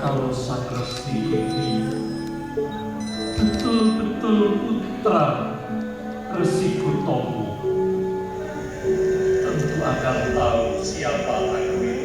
kalau Sang Resi ini betul-betul putra Resi Gotomo, tentu akan tahu siapa aku ini.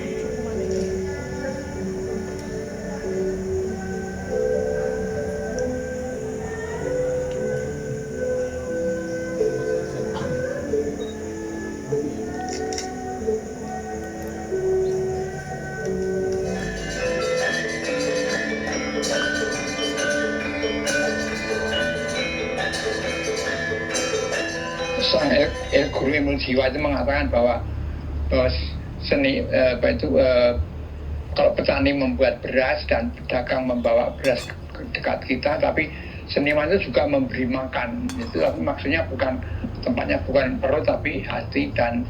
Sang Guru Ilmu Jiwa itu mengatakan bahwa seni kalau petani membuat beras dan pedagang membawa beras ke dekat kita, tapi seniman itu juga memberi makan. Itu maksudnya bukan tempatnya bukan perut tapi hati dan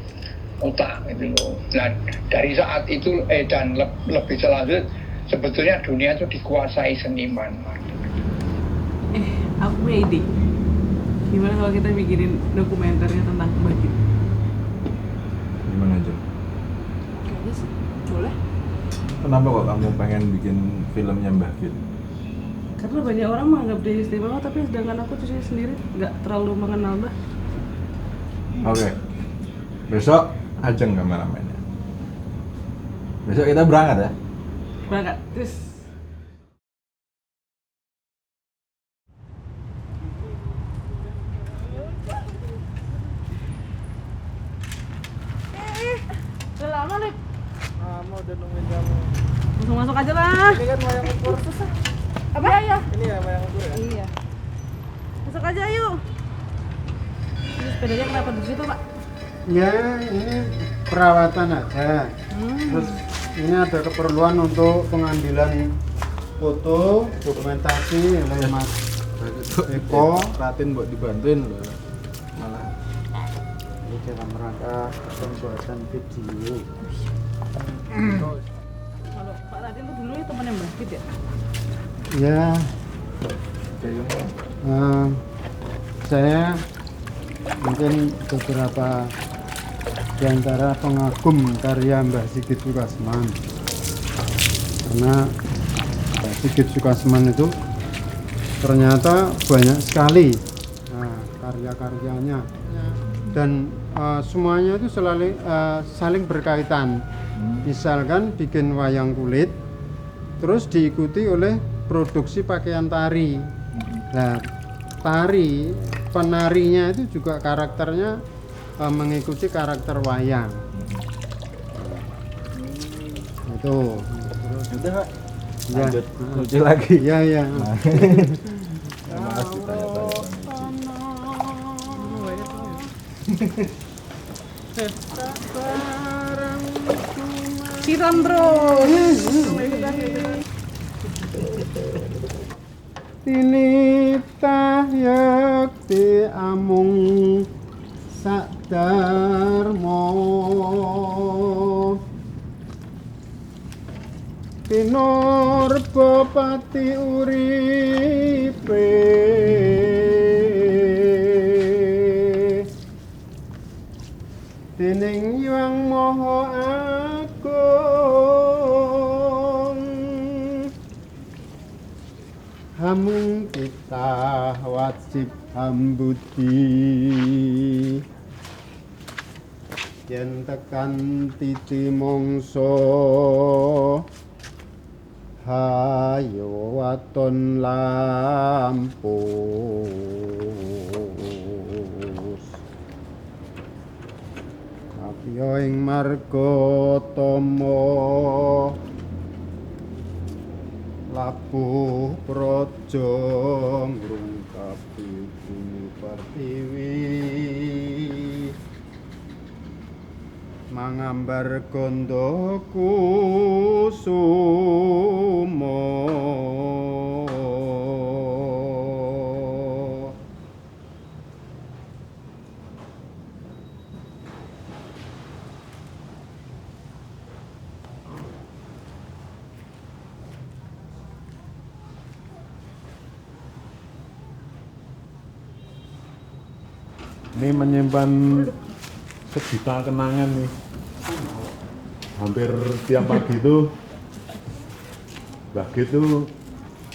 otak gitu loh. Nah dari saat itu dan lebih selanjut sebetulnya dunia itu dikuasai seniman. Aku punya ide. Gimana kalau kita bikin dokumenternya tentang Mbah Git? Gimana aja? Kayaknya sih boleh. Kenapa kok kamu pengen bikin filmnya Mbah Git? Karena banyak orang menganggap dia istimewa, tapi sedangkan aku tuh sendiri nggak terlalu mengenal Mbah. Oke. Besok ajeng kameramennya. Besok kita berangkat ya? Berangkat. Terus udah lama nih. Mau udah nungguin kamu. Langsung masuk aja lah. Ini kan wayang ukur. Apa? Iya. Ini ya wayang ukur ya? Iya. Masuk aja yuk. Ini sepedanya kenapa di situ, Pak? Ya, ini perawatan aja. Terus ini ada keperluan untuk pengambilan foto, dokumentasi oleh Mas Eko. Ratin buat dibantuin loh. Malah Ini dalam rangka pembuatan video. Kalau Pak Raden tuh dulu ya temannya Mbah Git ya? Ya, saya mungkin beberapa di antara pengagum karya Mbah Sigit Sukasman, karena Mbah Sigit Sukasman itu ternyata banyak sekali karya-karyanya dan semuanya itu selalu saling berkaitan. Misalkan bikin wayang kulit terus diikuti oleh produksi pakaian tari. Nah, penarinya itu juga karakternya mengikuti karakter wayang. Itu. udah Pak. Ya. Lanjut lucu lagi. Iya, iya. Terima kasih tanya-tanya. Siram terus. Tinitah yakti amung sakdarmo tinurba pati uripe dening Hyang Maha Agung hamung kita wajib hambudi yen tekan titi mongso hayo waton lampus kapya ing marga tama labuh praja ngrungkapi bumi pertiwi mangambar gondo kusuma Ini menyimpan sejuta kenangan nih. Hampir tiap pagi itu Mbak Git tuh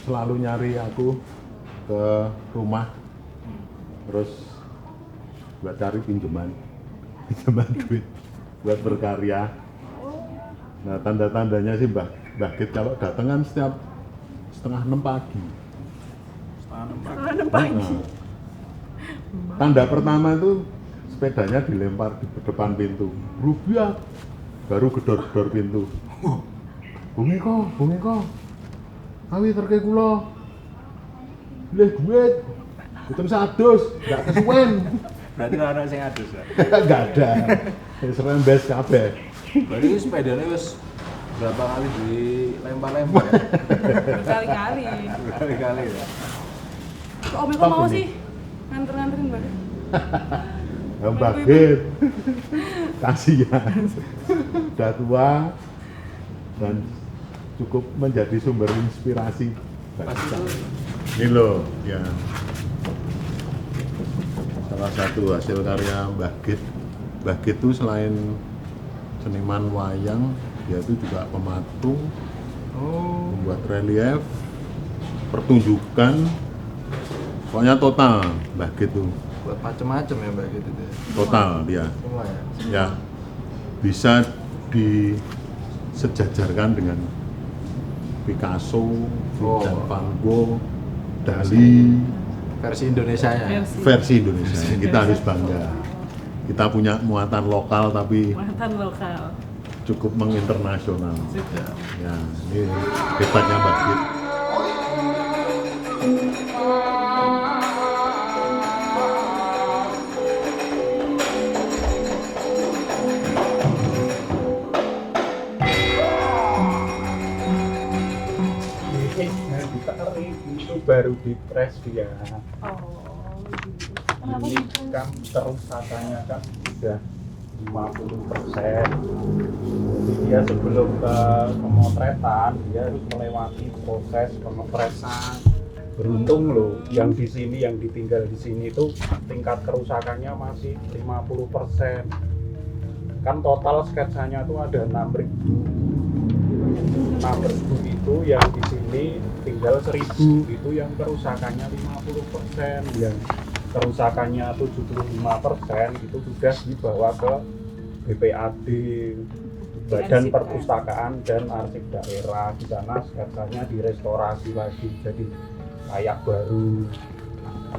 selalu nyari aku ke rumah, terus buat cari pinjaman duit buat berkarya. Nah, tanda-tandanya sih Mbak Git kalau datang kan setiap 5:30 pagi. Nah, tanda pertama itu sepedanya dilempar di depan pintu, rubiak, baru gedor-gedor pintu. Bumi kok, awi terke kula. Leh duit, hitung 100, gak kesuwen. Berarti orang sing adus ya. Gak ada. Wis rembes kabeh. Berarti itu sepedanya wis berapa kali dilempar-lempar ya? Berkali-kali. Berkali-kali ya. Kok Om Eko Top mau ini. sih nganter-nganterin Mbak? Mbak Git, kasihan. Udah tua dan cukup menjadi sumber inspirasi bagi kita. Ini loh, ya. Salah satu hasil karya Mbak Git. Mbak Git itu selain seniman wayang, dia itu juga pematung, membuat relief, pertunjukan, pokoknya total Mbak Git itu. Buat macem-macem ya Mbak Git itu. Total dia. Semua ya. Ya, bisa disejajarkan dengan Picasso, Vincent van Gogh, Dali, Versi Indonesia ya. versi Indonesia. Kita harus bangga. Kita punya muatan lokal tapi Muatan lokal. cukup menginternasional. Ya, ini hebatnya Mbak Git. Itu baru di press dia. Oh, Ini kan kerusakannya kan sudah 50%. Jadi dia sebelum ke pemotretan dia harus melewati proses pemotretan. Beruntung loh yang di sini, yang ditinggal di sini itu tingkat kerusakannya masih 50%. Kan total sketsanya tuh ada 6.000 itu yang di sini tinggal 1.000, itu yang kerusakannya 50%, yang kerusakannya 75% itu sudah dibawa ke BPAD, Badan Arsip Perpustakaan dan Arsip Daerah. Di sana sketsanya direstorasi lagi jadi layak baru.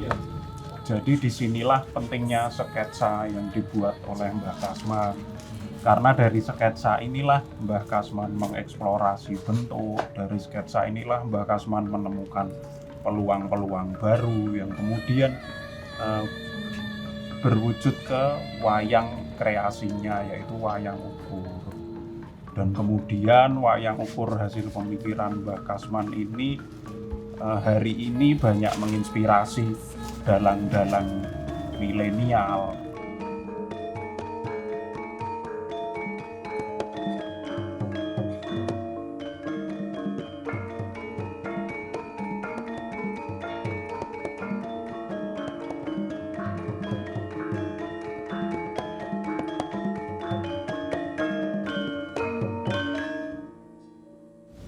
Ya. Jadi disinilah pentingnya sketsa yang dibuat oleh Mbah Kasman. Karena dari sketsa inilah Mbah Kasman mengeksplorasi bentuk, dari sketsa inilah Mbah Kasman menemukan peluang-peluang baru yang kemudian berwujud ke wayang kreasinya, yaitu wayang ukur. Dan kemudian wayang ukur hasil pemikiran Mbah Kasman ini hari ini banyak menginspirasi dalang-dalang milenial.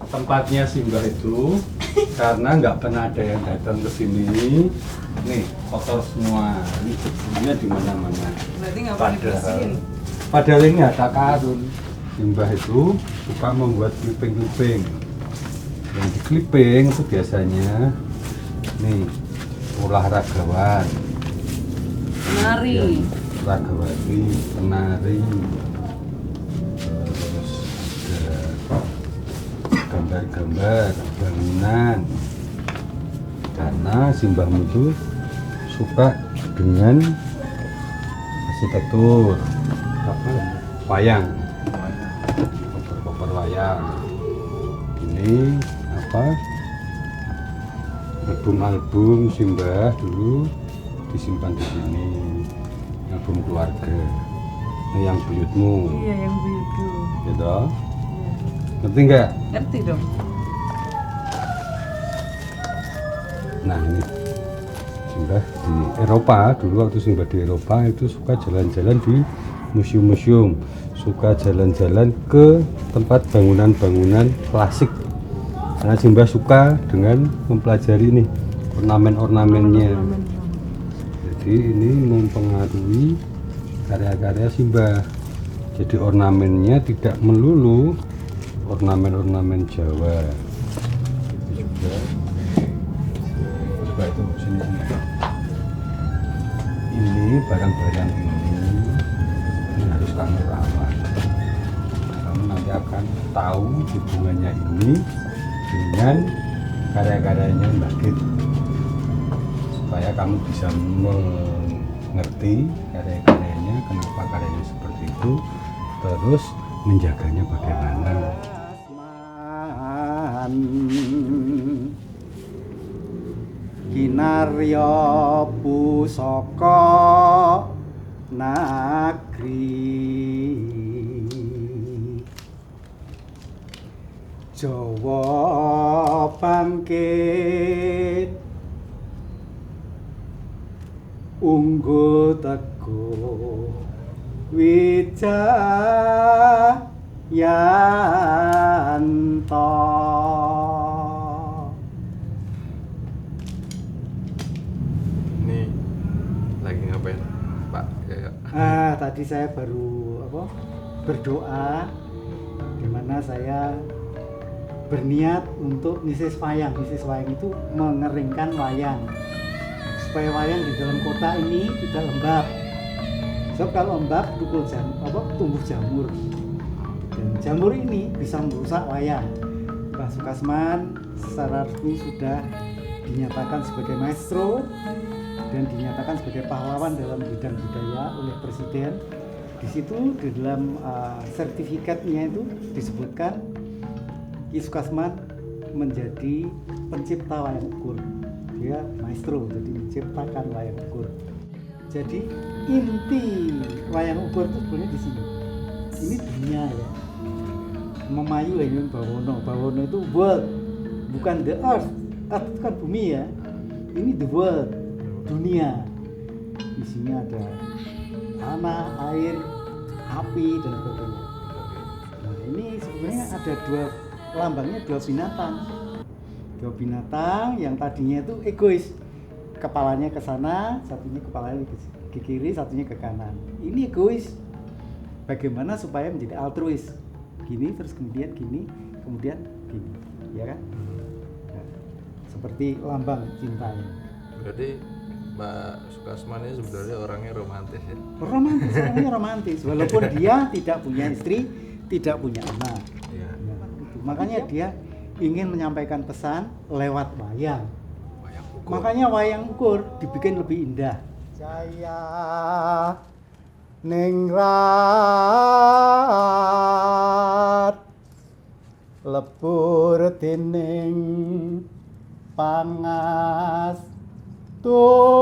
Tempatnya Simbah itu karena nggak pernah ada yang datang ke sini. Nih kotor semua, ini debunya di mana-mana. berarti nggak boleh dibersihin. Padahal ini ada karun. Simbah itu suka membuat clipping-clipping. Yang di clipping itu biasanya nih olahragawan, Menari. olahragawati, penari, terus ada gambar-gambar bangunan. Karena Simbahmu itu suka dengan arsitektur apa wayang, koper-koper wayang. Ini apa, album-album Simbah dulu disimpan di sini, album keluarga. Ini yang buyutmu, Iya, yang begitu. gitu. Ngerti nggak? Ngerti dong. Nah ini Simbah di Eropa, dulu waktu Simbah di Eropa itu suka jalan-jalan di museum-museum, suka jalan-jalan ke tempat bangunan-bangunan klasik Karena Simbah suka dengan mempelajari nih ornamen-ornamennya. Jadi ini mempengaruhi karya-karya Simbah. Jadi ornamennya tidak melulu ornamen-ornamen Jawa. Itu juga. Coba itu sini. Ini barang-barang ini harus kamu rawat. Kamu nanti akan tahu hubungannya ini dengan karya-karyanya Mbah Git, supaya kamu bisa mengerti karya-karyanya, kenapa karyanya seperti itu, terus menjaganya bagaimana. Kinarya pusaka nagri Jawa bangkit unggul teguh Wijayanto. Ini lagi ngapain, Pak? Ya. Tadi saya baru berdoa, di mana saya berniat untuk nisis wayang. Nisis wayang itu mengeringkan wayang, supaya wayang di dalam kota ini tidak lembab. Sebab kalau lembab tumbuh jamur, dan jamur ini bisa merusak wayang. Mbah Sukasman secara resmi sudah dinyatakan sebagai maestro dan dinyatakan sebagai pahlawan dalam bidang budaya oleh Presiden. Di situ di dalam sertifikatnya itu disebutkan Ki Sukasman menjadi pencipta wayang ukur. Dia maestro, jadi menciptakan wayang ukur. Jadi inti wayang ukur itu sebenarnya di sini. Ini dunia ya. Memayu Hanyun Bawono. Bawono itu world, bukan the earth. Earth itu kan bumi ya. Ini the world, dunia. Di sini ada tanah, air, api dan sebagainya. Nah, ini sebenarnya ada lambangnya dua binatang. Dua binatang yang tadinya itu egois. Kepalanya ke sana, satunya kepalanya ke kiri, satunya ke kanan. Ini egois. Bagaimana supaya menjadi altruis? Gini terus kemudian gini, kemudian gini, ya kan? Nah, seperti lambang cintanya. Berarti Mbak Sukasman ini sebenarnya orangnya romantis ya? Romantis, orangnya romantis. Walaupun dia tidak punya istri, tidak punya anak. Iya. Nah, itu. Makanya dia ingin menyampaikan pesan lewat wayang. Makanya wayang ukur dibikin lebih indah. Jaya ningrat lebur dening pangas tuti.